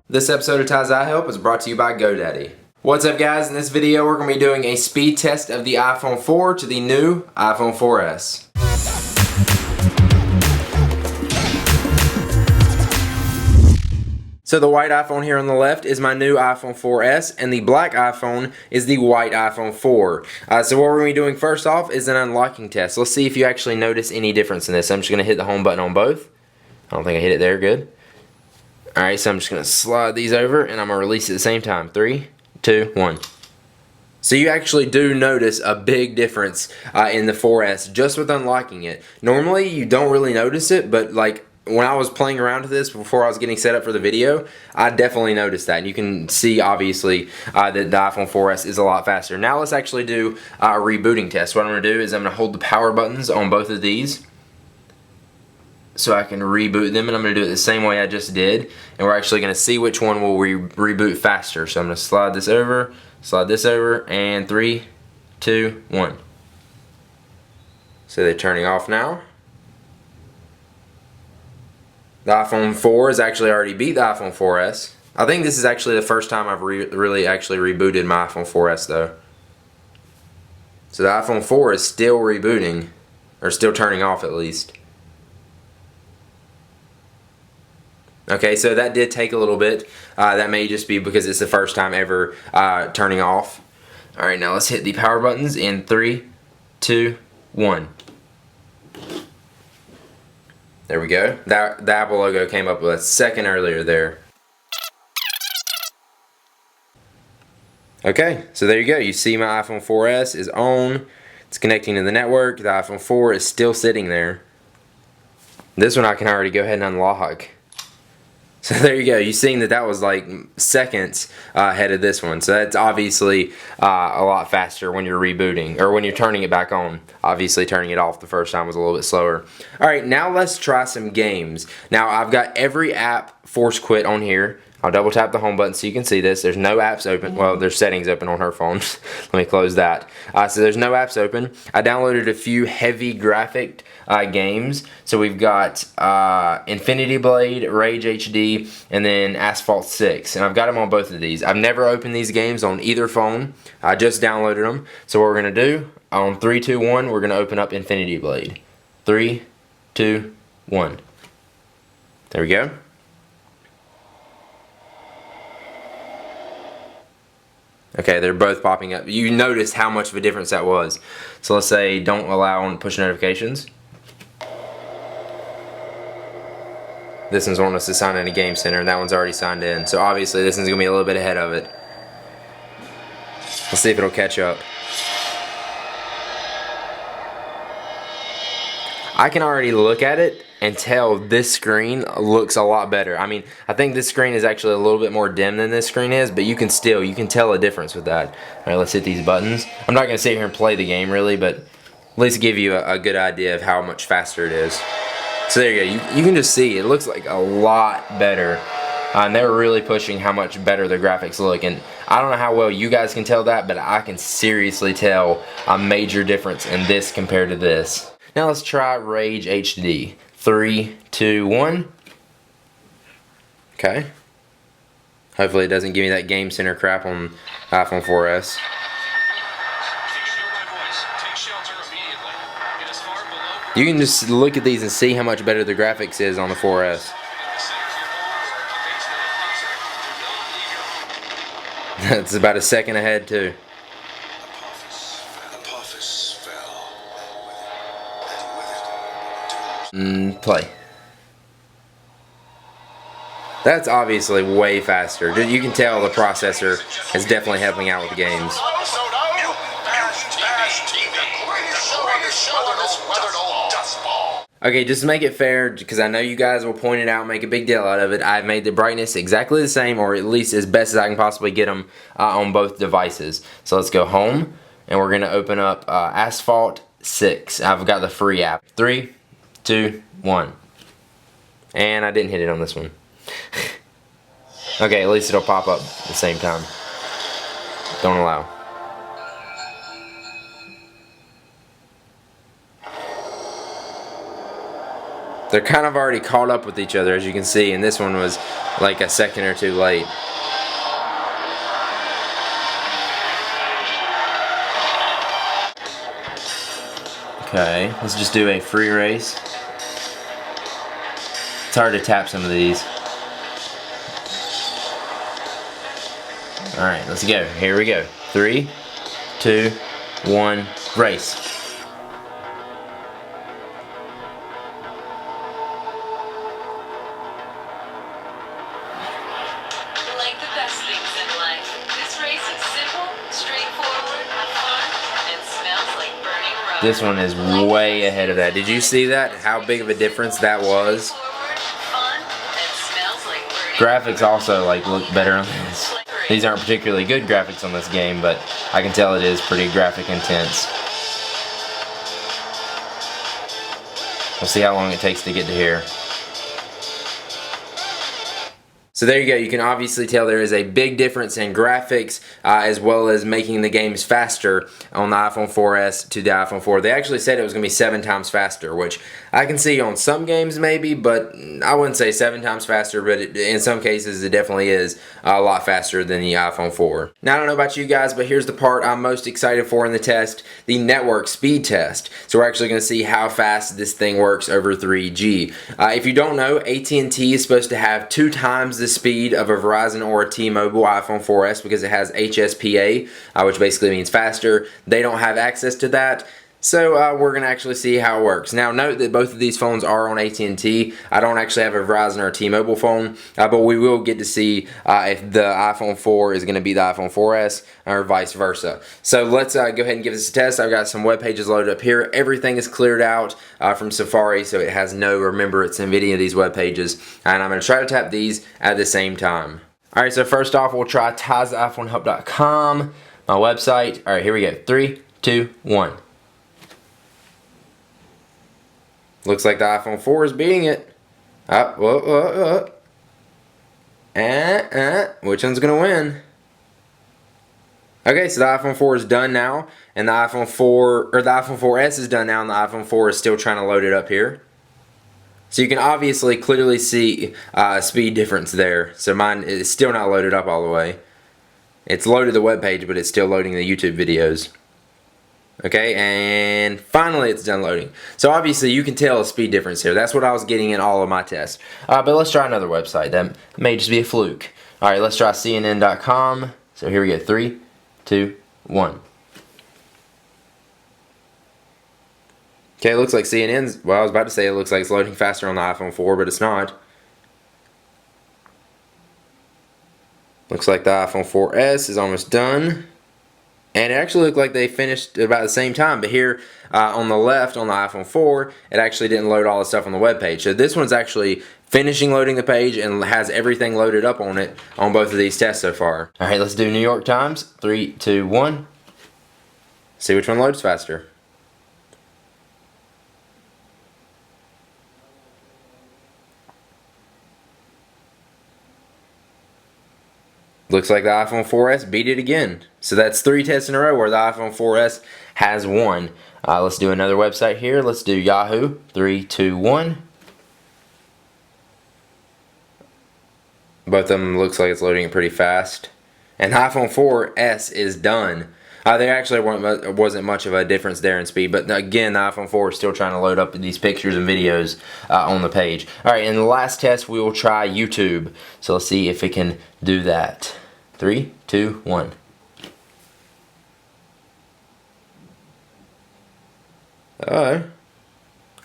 This episode of Ty's Eye Help is brought to you by GoDaddy. What's up, guys? In this video we're going to be doing a speed test of the iPhone 4 to the new iPhone 4S. So the white iPhone here on the left is my new iPhone 4S, and the black iPhone is the white iPhone 4. So what we're going to be doing first off is an unlocking test. Let's see if you actually notice any difference in this. I'm just going to hit the home button on both. I don't think I hit it there. Good. Alright, so I'm just going to slide these over, and I'm going to release at the same time. 3, 2, 1. So you actually do notice a big difference in the 4S just with unlocking it. Normally you don't really notice it, but like when I was playing around with this before I was getting set up for the video, I definitely noticed that. And you can see obviously that the iPhone 4S is a lot faster. Now let's actually do a rebooting test. What I'm going to do is I'm going to hold the power buttons on both of these so I can reboot them, and I'm going to do it the same way I just did, and we're actually going to see which one will reboot faster. So I'm going to slide this over, and 3, 2, 1. So they're turning off now. The iPhone 4 has actually already beat the iPhone 4S. I think this is actually the first time I've really actually rebooted my iPhone 4S though. So the iPhone 4 is still rebooting, or still turning off at least. Okay, so that did take a little bit. That may just be because it's the first time ever turning off. Alright, now let's hit the power buttons in 3, 2, 1. There we go. The Apple logo came up a second earlier there. Okay, so there you go. You see my iPhone 4S is on. It's connecting to the network. The iPhone 4 is still sitting there. This one I can already go ahead and unlock. So there you go. You've seen that was like seconds ahead of this one. So that's obviously a lot faster when you're rebooting, or when you're turning it back on. Obviously turning it off the first time was a little bit slower. Alright, now let's try some games. Now I've got every app force quit on here. I'll double tap the home button so you can see this. There's no apps open. Well, there's settings open on her phone. Let me close that. So there's no apps open. I downloaded a few heavy graphic games. So we've got Infinity Blade, Rage HD, and then Asphalt 6. And I've got them on both of these. I've never opened these games on either phone. I just downloaded them. So what we're going to do, on 3, 2, 1, we're going to open up Infinity Blade. 3, 2, 1. There we go. Okay, they're both popping up. You notice how much of a difference that was. So let's say don't allow on push notifications. This one's wanting us to sign in a game center, and that one's already signed in. So obviously this one's going to be a little bit ahead of it. Let's see if it'll catch up. I can already look at it and tell this screen looks a lot better. I mean, I think this screen is actually a little bit more dim than this screen is, but you can tell a difference with that. Alright, let's hit these buttons. I'm not going to sit here and play the game really, but at least give you a good idea of how much faster it is. So there you go. You can just see it looks like a lot better. And they're really pushing how much better the graphics look. And I don't know how well you guys can tell that, but I can seriously tell a major difference in this compared to this. Now let's try Rage HD. 3, 2, 1. Okay. Hopefully it doesn't give me that game center crap on iPhone 4S. You can just look at these and see how much better the graphics is on the 4S. That's about a second ahead too. Play. That's obviously way faster. You can tell the processor is definitely helping out with the games. Okay, just to make it fair, because I know you guys will point it out and make a big deal out of it, I've made the brightness exactly the same, or at least as best as I can possibly get them on both devices. So let's go home, and we're going to open up Asphalt 6. I've got the free app. 3, 2, 1. And I didn't hit it on this one. Okay, at least it'll pop up at the same time. Don't allow. They're kind of already caught up with each other, as you can see, and this one was like a second or two late. Okay, let's just do a free race. It's hard to tap some of these. Alright, let's go. Here we go. 3, 2, 1, race. Like the best things in life, this race is simple, straightforward, fun, and smells like burning rubber. This one is way ahead of that. Did you see that? How big of a difference that was? Fun, and smells like burning Graphics also like look better on this. These aren't particularly good graphics on this game, but I can tell it is pretty graphic intense. We'll see how long it takes to get to here. So there you go, you can obviously tell there is a big difference in graphics as well as making the games faster on the iPhone 4S to the iPhone 4. They actually said it was going to be 7 times faster, which I can see on some games maybe, but I wouldn't say 7 times faster, but in some cases it definitely is a lot faster than the iPhone 4. Now I don't know about you guys, but here's the part I'm most excited for in the test, the network speed test. So we're actually going to see how fast this thing works over 3G. If you don't know, AT&T is supposed to have 2 times the speed of a Verizon or a T-Mobile iPhone 4S because it has HSPA, which basically means faster. They don't have access to that. So we're going to actually see how it works. Now note that both of these phones are on AT&T. I don't actually have a Verizon or a T-Mobile phone, but we will get to see if the iPhone 4 is going to be the iPhone 4S or vice versa. So let's go ahead and give this a test. I've got some web pages loaded up here. Everything is cleared out from Safari, so it has no remembrance in any of these web pages. And I'm going to try to tap these at the same time. Alright, so first off we'll try TiesIPhoneHelp.com, my website. Alright, here we go. 3, 2, 1. Looks like the iPhone 4 is beating it. Up, whoa. Which one's gonna win? Okay, so the iPhone 4 is done now, and the iPhone 4S is done now, and the iPhone 4 is still trying to load it up here. So you can obviously clearly see a speed difference there. So mine is still not loaded up all the way. It's loaded the web page, but it's still loading the YouTube videos. Okay, and finally it's done loading. So obviously you can tell a speed difference here. That's what I was getting in all of my tests. But let's try another website. That may just be a fluke. Alright, let's try CNN.com. So here we go. 3, 2, 1. Okay, it looks like CNN's, well I was about to say it looks like it's loading faster on the iPhone 4, but it's not. Looks like the iPhone 4S is almost done. And it actually looked like they finished about the same time, but here on the left on the iPhone 4, it actually didn't load all the stuff on the web page. So this one's actually finishing loading the page and has everything loaded up on it on both of these tests so far. Alright, let's do New York Times. 3, 2, 1. See which one loads faster. Looks like the iPhone 4S beat it again. So that's 3 tests in a row where the iPhone 4S has won. Let's do another website here. Let's do Yahoo. 3, 2, 1. Both of them looks like it's loading it pretty fast. And the iPhone 4S is done. There actually wasn't much of a difference there in speed, but again, the iPhone 4 is still trying to load up these pictures and videos on the page. Alright, in the last test, we will try YouTube. So let's see if it can do that. 3, 2, 1.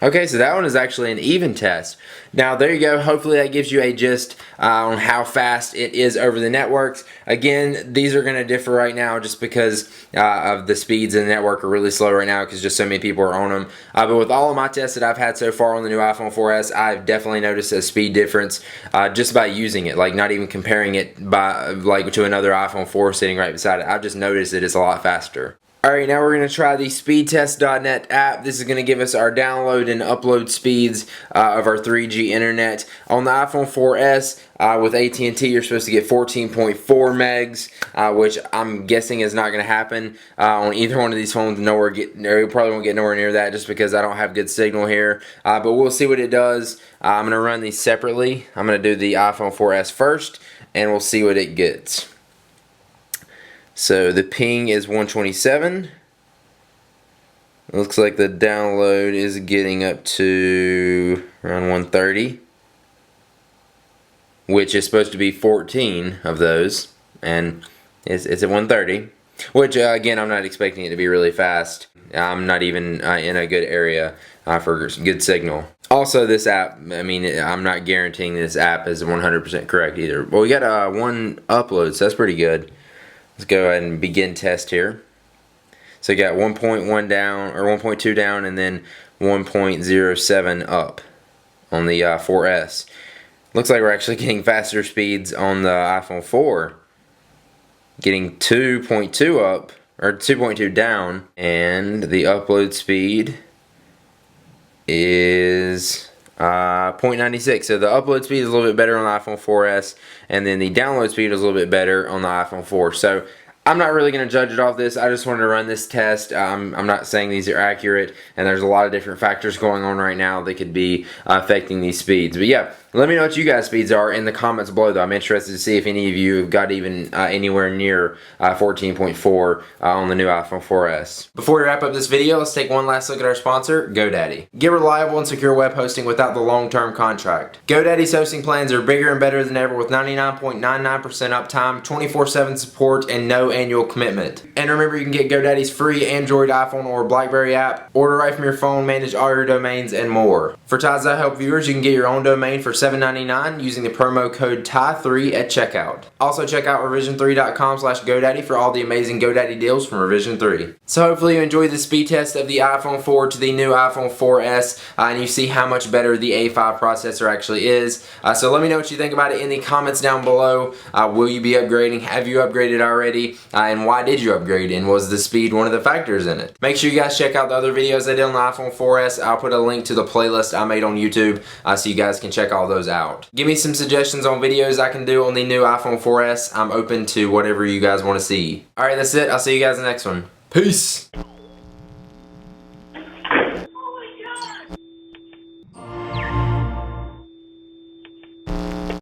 Okay, so that one is actually an even test. Now there you go, hopefully that gives you a gist on how fast it is over the networks. Again, these are going to differ right now just because of the speeds in the network are really slow right now because just so many people are on them. But with all of my tests that I've had so far on the new iPhone 4S, I've definitely noticed a speed difference just by using it, like not even comparing it by to another iPhone 4 sitting right beside it. I've just noticed that it's a lot faster. Alright, now we're going to try the speedtest.net app. This is going to give us our download and upload speeds of our 3G internet. On the iPhone 4S with AT&T, you're supposed to get 14.4 megs, which I'm guessing is not going to happen on either one of these phones. You probably won't get nowhere near that just because I don't have good signal here. But we'll see what it does. I'm going to run these separately. I'm going to do the iPhone 4S first, and we'll see what it gets. So the ping is 127. Looks like the download is getting up to around 130, which is supposed to be 14 of those, and it's at 130, which again, I'm not expecting it to be really fast. I'm not even in a good area for good signal. Also, this app, I mean, I'm not guaranteeing this app is 100% correct either. But we got one upload, so that's pretty good. Let's go ahead and begin test here. So you got 1.1 down, or 1.2 down, and then 1.07 up on the 4S. Looks like we're actually getting faster speeds on the iPhone 4. Getting 2.2 up, or 2.2 down, and the upload speed is 0.96. So the upload speed is a little bit better on the iPhone 4S, and then the download speed is a little bit better on the iPhone 4. So I'm not really going to judge it off this. I just wanted to run this test. I'm not saying these are accurate, and there's a lot of different factors going on right now that could be affecting these speeds. But yeah, let me know what you guys' speeds are in the comments below, though. I'm interested to see if any of you have got even anywhere near 14.4 on the new iPhone 4S. Before we wrap up this video, let's take one last look at our sponsor, GoDaddy. Get reliable and secure web hosting without the long-term contract. GoDaddy's hosting plans are bigger and better than ever with 99.99% uptime, 24/7 support, and no annual commitment. And remember, you can get GoDaddy's free Android, iPhone, or BlackBerry app, order right from your phone, manage all your domains, and more. For Ties That Help viewers, you can get your own domain for $7.99 using the promo code TIE3 at checkout. Also check out revision3.com/GoDaddy for all the amazing GoDaddy deals from Revision 3. So hopefully you enjoyed the speed test of the iPhone 4 to the new iPhone 4S, and you see how much better the A5 processor actually is. So let me know what you think about it in the comments down below. Will you be upgrading? Have you upgraded already? And why did you upgrade? And was the speed one of the factors in it? Make sure you guys check out the other videos I did on the iPhone 4S. I'll put a link to the playlist I made on YouTube so you guys can check all those out. Give me some suggestions on videos I can do on the new iPhone 4S. I'm open to whatever you guys want to see. Alright, that's it. I'll see you guys in the next one. Peace!